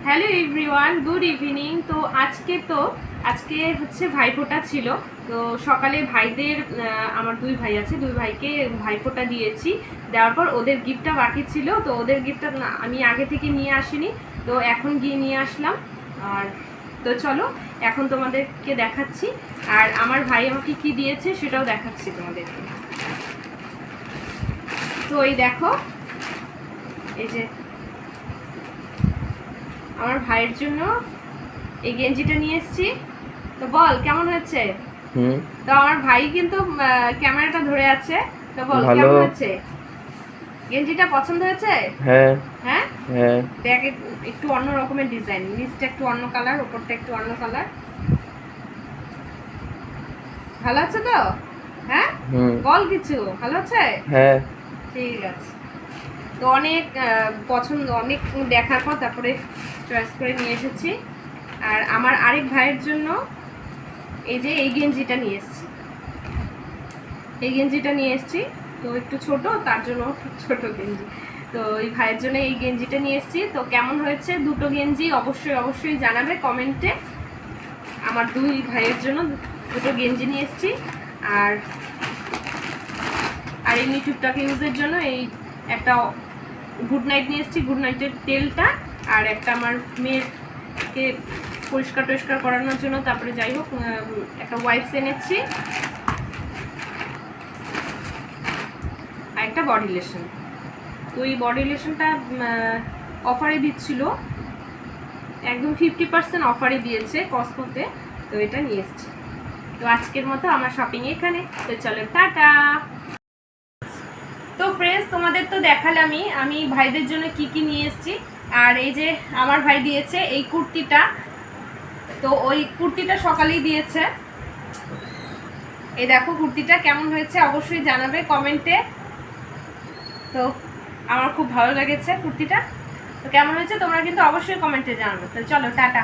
Hello everyone, good evening. তো আজকে হচ্ছে ভাইফোঁটা ছিল। তো সকালে ভাইদের আমার দুই ভাই আছে, দুই ভাইকে ভাইফোঁটা দিয়েছি। দেওয়ার পর ওদের গিফটটা বাকি ছিল, তো ওদের গিফটটা আমি আগে থেকে নিয়ে আসিনি, তো এখন গিয়ে নিয়ে আসলাম। আর তো চলো এখন তোমাদেরকে দেখাচ্ছি, আর আমার ভাই আমাকে কি দিয়েছে সেটাও দেখাচ্ছি তোমাদেরকে। তো এই দেখো, এই যে আমার ভাইয়ের জন্য এই গেঞ্জিটা নিয়ে এসেছি। তো বল কেমন হয়েছে? তো আমার ভাই কিন্তু ক্যামেরাটা ধরে আছে, তো বল কেমন হয়েছে? গেঞ্জিটা পছন্দ হয়েছে? হ্যাঁ হ্যাঁ হ্যাঁ। দেখ একটু অন্য রকমের ডিজাইন, নিচটা একটু অন্য কালার, উপরটা একটু অন্য কালার। ভালো আছে তো? হ্যাঁ বল কিছু, ভালো আছে? হ্যাঁ ঠিক আছে। তো অনেক পছন্দ, অনেক দেখার পর তারপরে চয়েস করে নিয়ে এসেছি। আর আমার আরেক ভাইয়ের জন্য এই যে এই গেঞ্জিটা নিয়ে এসেছি, তো একটু ছোট, তার জন্য ছোট গেঞ্জি। তো এই ভাইয়ের জন্য এই গেঞ্জিটা নিয়ে এসেছি। তো কেমন হয়েছে দুটো গেঞ্জি অবশ্যই জানাবে কমেন্টে। আমার দুই ভাইয়ের জন্য দুটো গেঞ্জি নিয়ে এসেছি। আর এমনি টুকটাক ইউজের জন্য এই একটা গুড নাইট নিয়ে এসেছি, গুড নাইটের তেলটা। আর একটা আমার মেয়েরকে পরিষ্কার করানোর জন্য, তারপরে যাই হোক একটা ওয়াইপস এনেছি, আর একটা বডি লোশন। তো এই বডি লোশনটা অফারে দিচ্ছিল, একদম 50% অফারে দিয়েছে কসমোতে। তো এটা নিয়ে এসেছি। তো আজকের মতো আমার শপিং এখানে। তো চলো টাটা। তো ফ্রেন্ডস, তোমাদের তো দেখালামই আমি ভাইদের জন্য কি নিয়ে এসেছি। আর এই যে আমার ভাই দিয়েছে এই কুর্তিটা, তো ওই কুর্তিটা সকালেই দিয়েছে। এই দেখো কুর্তিটা কেমন হয়েছে অবশ্যই জানাবে কমেন্টে। তো আমার খুব ভালো লেগেছে কুর্তিটা। তো কেমন হয়েছে তোমরা কিন্তু অবশ্যই কমেন্টে জানাবে। তো চলো টাটা।